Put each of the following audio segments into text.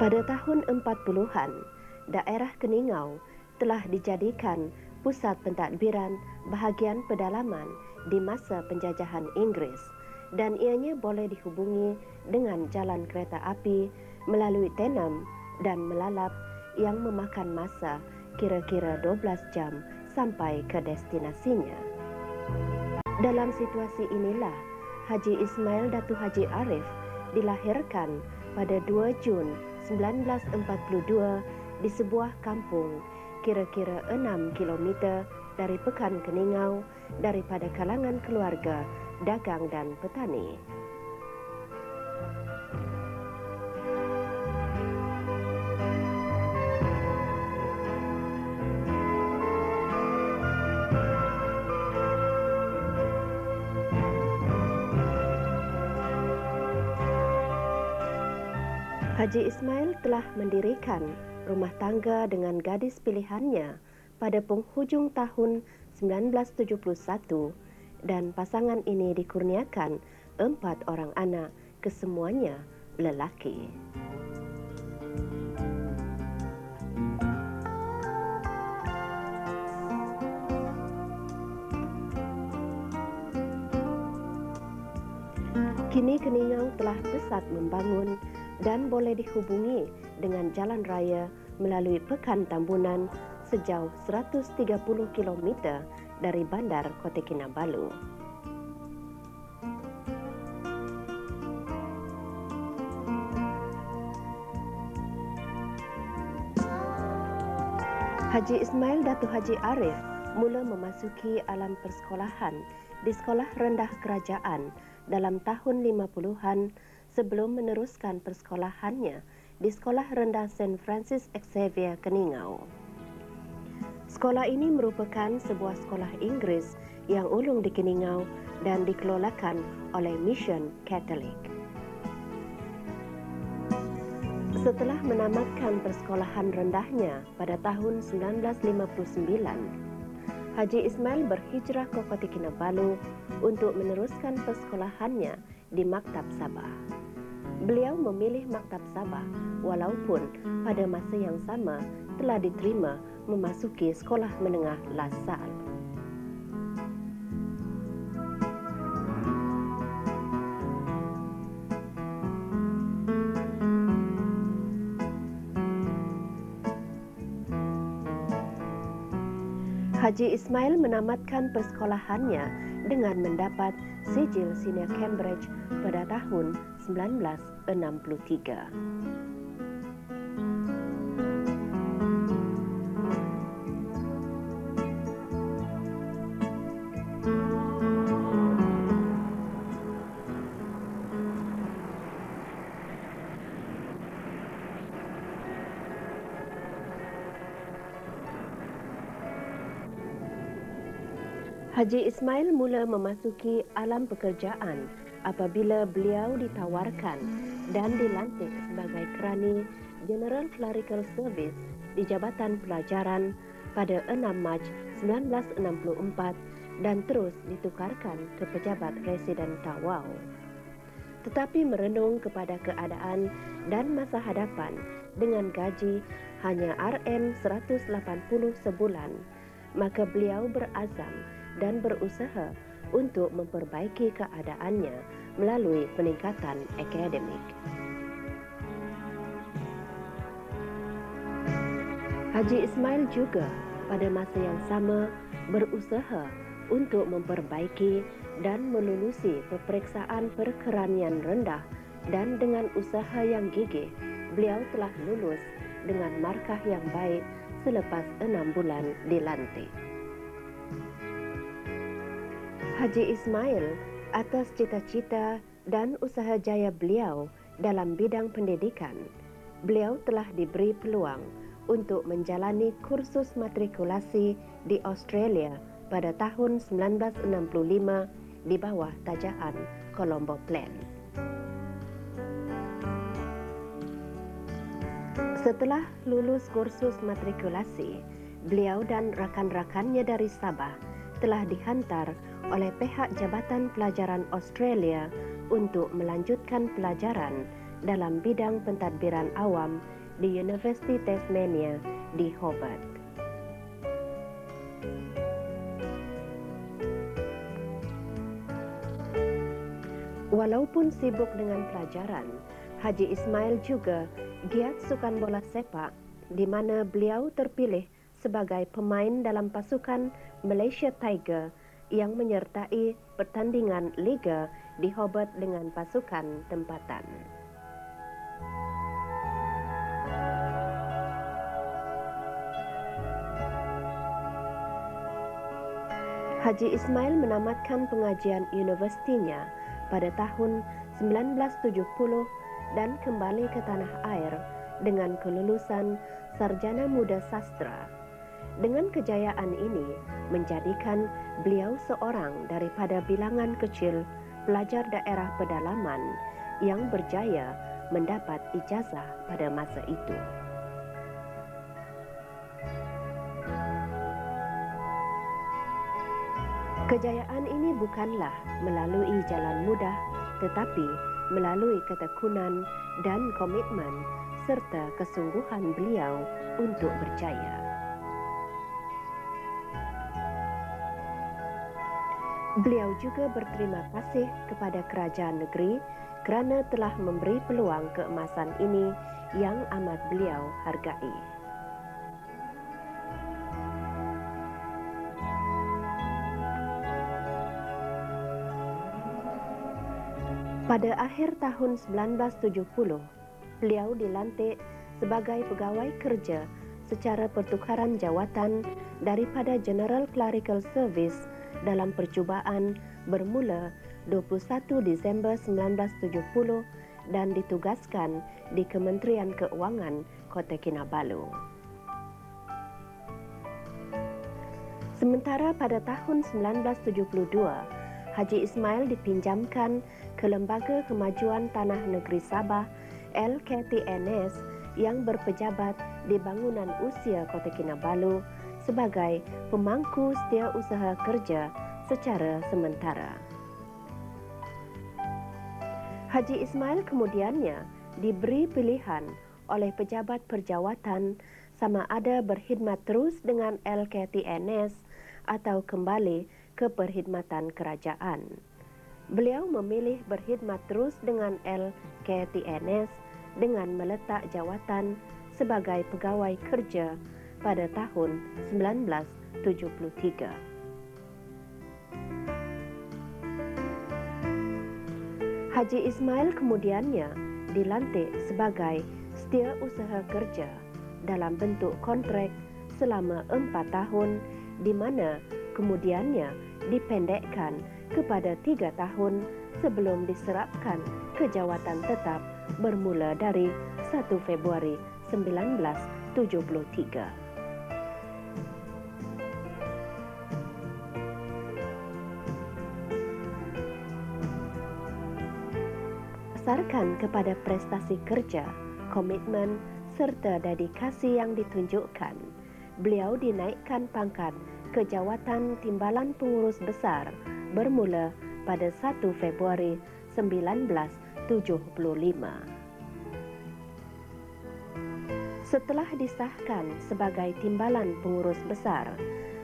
Pada tahun 40-an, daerah Keningau telah dijadikan pusat pentadbiran bahagian pedalaman di masa penjajahan Inggeris dan ianya boleh dihubungi dengan jalan kereta api melalui Tenem dan Melalap yang memakan masa kira-kira 12 jam sampai ke destinasinya. Dalam situasi inilah Haji Ismail Datuk Haji Arif dilahirkan pada 2 Jun 1942 di sebuah kampung kira-kira 6 kilometer dari Pekan Keningau daripada kalangan keluarga dagang dan petani. Haji Ismail telah mendirikan rumah tangga dengan gadis pilihannya pada penghujung tahun 1971 dan pasangan ini dikurniakan 4 orang anak, kesemuanya lelaki. Kini Keningau telah pesat membangun dan boleh dihubungi dengan jalan raya melalui Pekan Tambunan sejauh 130 km dari Bandar Kota Kinabalu. Haji Ismail Datuk Haji Arif mula memasuki alam persekolahan di sekolah rendah kerajaan dalam tahun 50-an sebelum meneruskan persekolahannya di Sekolah Rendah St. Francis Xavier Keningau. Sekolah ini merupakan sebuah sekolah Inggeris yang ulung di Keningau dan dikelolakan oleh Mission Katolik. Setelah menamatkan persekolahan rendahnya pada tahun 1959, Haji Ismail berhijrah ke Kota Kinabalu untuk meneruskan persekolahannya di Maktab Sabah. Beliau memilih Maktab Sabah walaupun pada masa yang sama telah diterima memasuki sekolah menengah Lasal. Haji Ismail menamatkan persekolahannya dengan mendapat sijil senior Cambridge pada tahun 1963. Haji Ismail mula memasuki alam pekerjaan apabila beliau ditawarkan dan dilantik sebagai kerani General Clerical Service di Jabatan Pelajaran pada 6 Mac 1964 dan terus ditukarkan ke pejabat Residen Tawau. Tetapi merenung kepada keadaan dan masa hadapan dengan gaji hanya RM180 sebulan, maka beliau berazam dan berusaha untuk memperbaiki keadaannya melalui peningkatan akademik. Haji Ismail juga pada masa yang sama berusaha untuk memperbaiki dan melulusi peperiksaan perkeranian rendah dan dengan usaha yang gigih, beliau telah lulus dengan markah yang baik selepas 6 bulan dilantik. Haji Ismail atas cita-cita dan usaha jaya beliau dalam bidang pendidikan, beliau telah diberi peluang untuk menjalani kursus matrikulasi di Australia pada tahun 1965 di bawah tajaan Colombo Plan. Setelah lulus kursus matrikulasi, beliau dan rakan-rakannya dari Sabah telah dihantar oleh pihak Jabatan Pelajaran Australia untuk melanjutkan pelajaran dalam bidang pentadbiran awam di Universiti Tasmania di Hobart. Walaupun sibuk dengan pelajaran, Haji Ismail juga giat sukan bola sepak, di mana beliau terpilih sebagai pemain dalam pasukan Malaysia Tiger yang menyertai pertandingan liga di Hobart dengan pasukan tempatan. Haji Ismail menamatkan pengajian universitinya pada tahun 1970 dan kembali ke tanah air dengan kelulusan Sarjana Muda Sastra. Dengan kejayaan ini menjadikan beliau seorang daripada bilangan kecil pelajar daerah pedalaman yang berjaya mendapat ijazah pada masa itu. Kejayaan ini bukanlah melalui jalan mudah, tetapi melalui ketekunan dan komitmen serta kesungguhan beliau untuk berjaya. Beliau juga berterima kasih kepada kerajaan negeri kerana telah memberi peluang keemasan ini yang amat beliau hargai. Pada akhir tahun 1970, beliau dilantik sebagai pegawai kerja secara pertukaran jawatan daripada General Clerical Service dalam percubaan bermula 21 Disember 1970 dan ditugaskan di Kementerian Keuangan Kota Kinabalu. Sementara pada tahun 1972, Haji Ismail dipinjamkan ke Lembaga Kemajuan Tanah Negeri Sabah LKTNS yang berpejabat di bangunan usia Kota Kinabalu sebagai pemangku setiausaha kerja secara sementara. Haji Ismail kemudiannya diberi pilihan oleh pejabat perjawatan sama ada berkhidmat terus dengan LKTNS atau kembali ke perkhidmatan kerajaan. Beliau memilih berkhidmat terus dengan LKTNS dengan meletak jawatan sebagai pegawai kerja pada tahun 1973. Haji Ismail kemudiannya dilantik sebagai setiausaha kerja dalam bentuk kontrak selama 4 tahun, di mana kemudiannya dipendekkan kepada 3 tahun sebelum diserapkan ke jawatan tetap bermula dari 1 Februari 1973. Berdasarkan kepada prestasi kerja, komitmen serta dedikasi yang ditunjukkan, beliau dinaikkan pangkat ke jawatan Timbalan Pengurus Besar bermula pada 1 Februari 1975. Setelah disahkan sebagai Timbalan Pengurus Besar,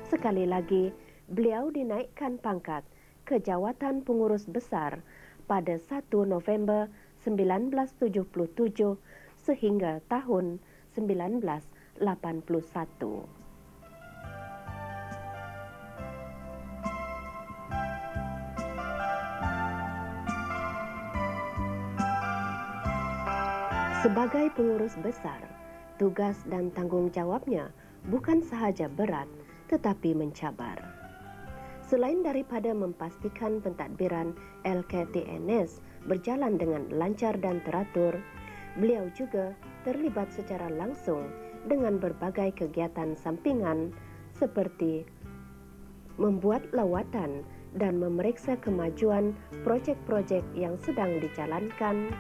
sekali lagi beliau dinaikkan pangkat ke jawatan Pengurus Besar pada 1 November 1977 sehingga tahun 1981. Sebagai pengurus besar, tugas dan tanggung jawabnya bukan sahaja berat tetapi mencabar. Selain daripada memastikan pentadbiran LKTNS berjalan dengan lancar dan teratur, beliau juga terlibat secara langsung dengan berbagai kegiatan sampingan seperti membuat lawatan dan memeriksa kemajuan projek-projek yang sedang dijalankan,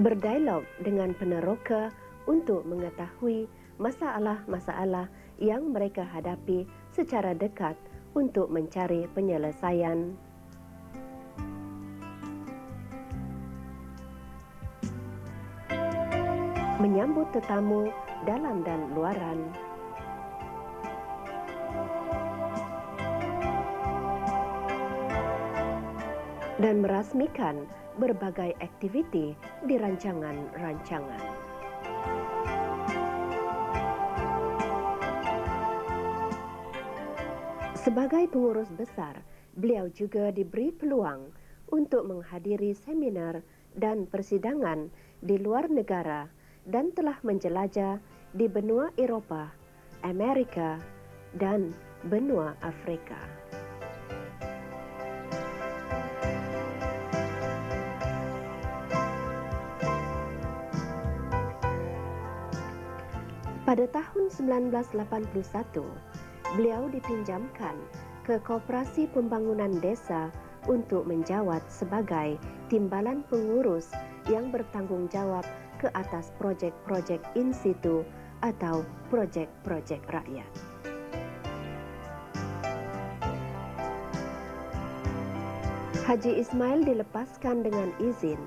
berdialog dengan peneroka untuk mengetahui masalah-masalah yang mereka hadapi secara dekat untuk mencari penyelesaian. Menyambut tetamu dalam dan luaran. Dan merasmikan berbagai aktiviti di rancangan-rancangan. Sebagai pengurus besar, beliau juga diberi peluang untuk menghadiri seminar dan persidangan di luar negara dan telah menjelajah di benua Eropah, Amerika, dan benua Afrika. Pada tahun 1981, beliau dipinjamkan ke Koperasi Pembangunan Desa untuk menjawat sebagai timbalan pengurus yang bertanggung jawab ke atas projek-projek in situ atau projek-projek rakyat. Haji Ismail dilepaskan dengan izin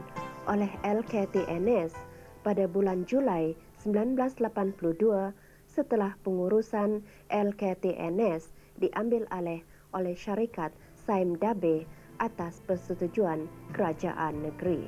oleh LKTNS pada bulan Julai 1982 setelah pengurusan LKTNS diambil alih oleh syarikat Saim Dabe atas persetujuan kerajaan negeri.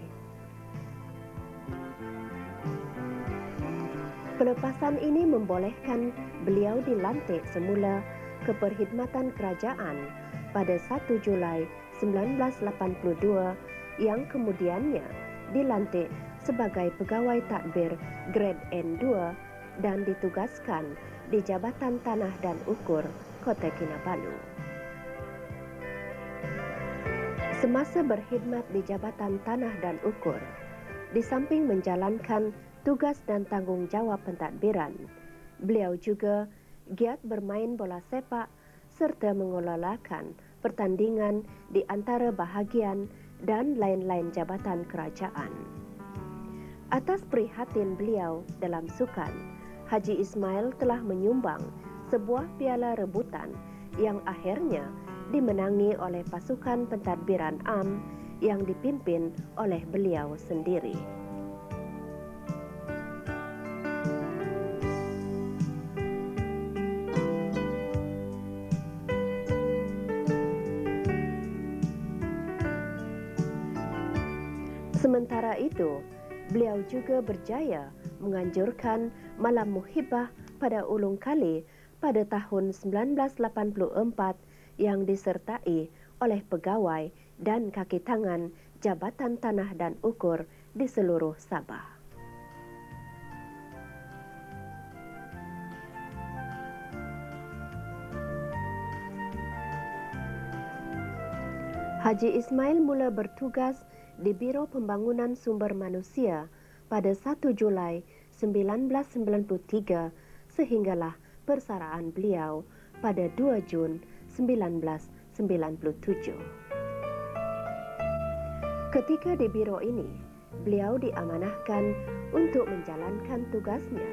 Pelepasan ini membolehkan beliau dilantik semula ke perkhidmatan kerajaan pada 1 Julai 1982 yang kemudiannya dilantik sebagai pegawai tadbir grade N2 dan ditugaskan di Jabatan Tanah dan Ukur Kota Kinabalu. Semasa berkhidmat di Jabatan Tanah dan Ukur, di samping menjalankan tugas dan tanggung jawab pentadbiran, beliau juga giat bermain bola sepak serta mengelolakan pertandingan di antara bahagian dan lain-lain jabatan kerajaan. Atas prihatin beliau dalam sukan, Haji Ismail telah menyumbang sebuah piala rebutan yang akhirnya dimenangi oleh pasukan pentadbiran am yang dipimpin oleh beliau sendiri. Sementara itu, beliau juga berjaya menganjurkan Malam Muhibah pada ulung kali pada tahun 1984 yang disertai oleh pegawai dan kaki tangan Jabatan Tanah dan Ukur di seluruh Sabah. Haji Ismail mula bertugas di Biro Pembangunan Sumber Manusia pada 1 Julai 1993 sehinggalah persaraan beliau pada 2 Jun 1997. Ketika di biro ini, beliau diamanahkan untuk menjalankan tugasnya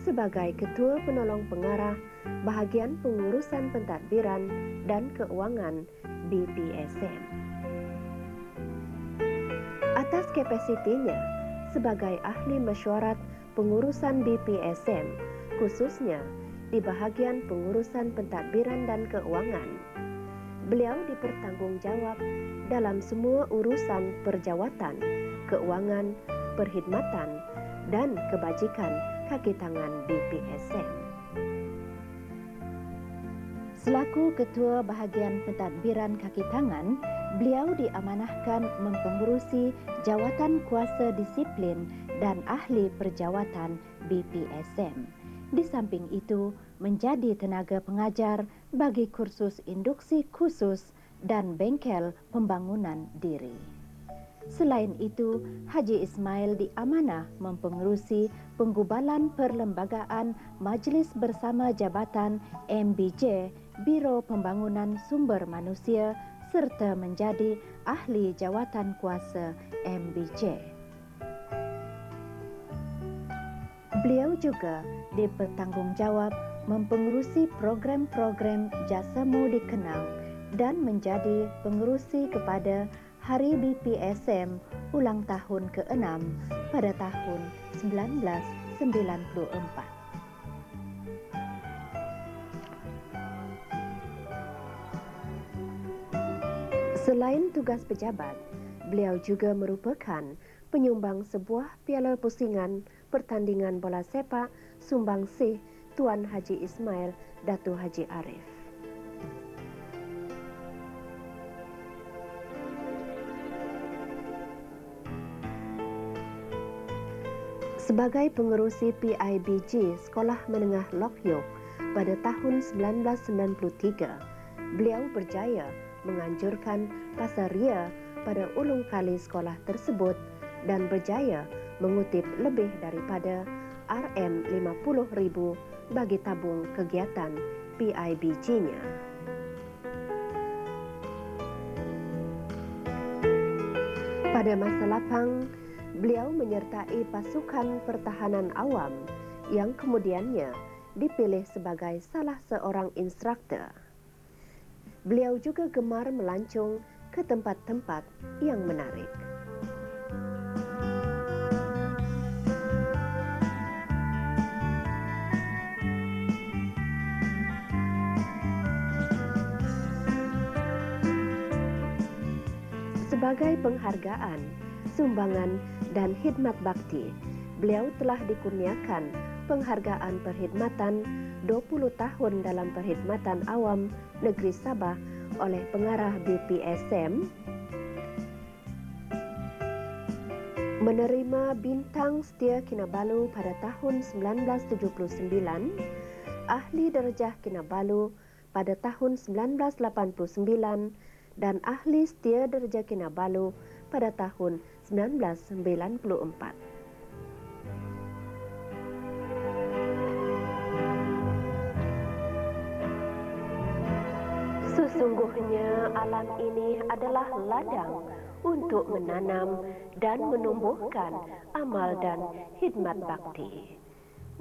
sebagai Ketua Penolong Pengarah Bahagian Pengurusan Pentadbiran dan Keuangan BPSM. Atas kapasitinya sebagai ahli mesyuarat pengurusan BPSM, khususnya di bahagian pengurusan pentadbiran dan keuangan, beliau dipertanggungjawab dalam semua urusan perjawatan, keuangan, perkhidmatan dan kebajikan kaki tangan BPSM. Selaku Ketua Bahagian Pentadbiran Kaki Tangan, beliau diamanahkan mempengurusi Jawatan Kuasa Disiplin dan Ahli Perjawatan BPSM. Di samping itu, menjadi tenaga pengajar bagi kursus induksi khusus dan bengkel pembangunan diri. Selain itu, Haji Ismail diamanah mempengurusi penggubalan perlembagaan Majlis Bersama Jabatan MBJ, Biro Pembangunan Sumber Manusia serta menjadi ahli jawatan kuasa MBJ. Beliau juga dipertanggungjawab mempengerusi program-program Jasamu Dikenal dan menjadi pengerusi kepada Hari BPSM ulang tahun ke-6 pada tahun 1994. Selain tugas pejabat, beliau juga merupakan penyumbang sebuah piala pusingan pertandingan bola sepak sumbangsih Tuan Haji Ismail Datuk Haji Arif. Sebagai pengerusi PIBG Sekolah Menengah Lok Yok pada tahun 1993, beliau berjaya menganjurkan pasar ria pada ulung kali sekolah tersebut dan berjaya mengutip lebih daripada RM50,000 bagi tabung kegiatan PIBG-nya. Pada masa lapang, beliau menyertai pasukan pertahanan awam yang kemudiannya dipilih sebagai salah seorang instruktur. Beliau juga gemar melancong ke tempat-tempat yang menarik. Sebagai penghargaan, sumbangan dan khidmat bakti, beliau telah dikurniakan penghargaan perkhidmatan 20 tahun dalam perkhidmatan awam negeri Sabah oleh pengarah BPSM, menerima bintang setia Kinabalu pada tahun 1979, ahli darjah Kinabalu pada tahun 1989 dan ahli setia darjah Kinabalu pada tahun 1994. Sesungguhnya alam ini adalah ladang untuk menanam dan menumbuhkan amal dan khidmat bakti.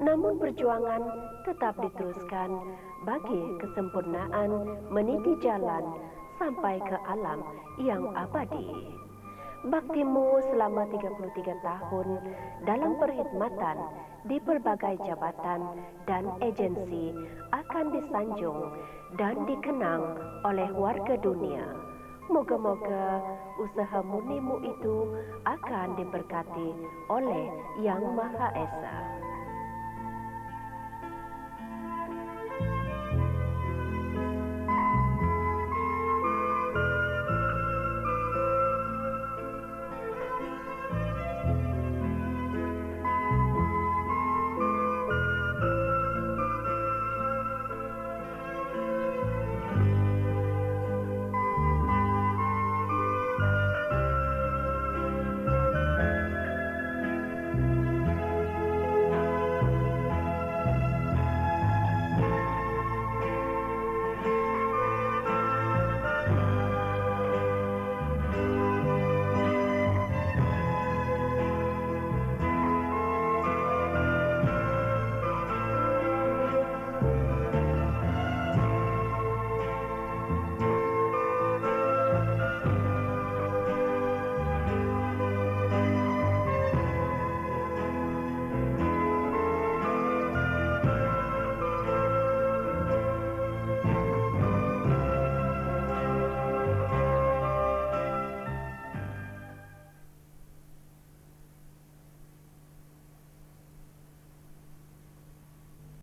Namun perjuangan tetap diteruskan bagi kesempurnaan meniti jalan sampai ke alam yang abadi. Baktimu selama 33 tahun dalam perkhidmatan di berbagai jabatan dan agensi akan disanjung dan dikenang oleh warga dunia. Moga-moga usaha murnimu itu akan diberkati oleh Yang Maha Esa.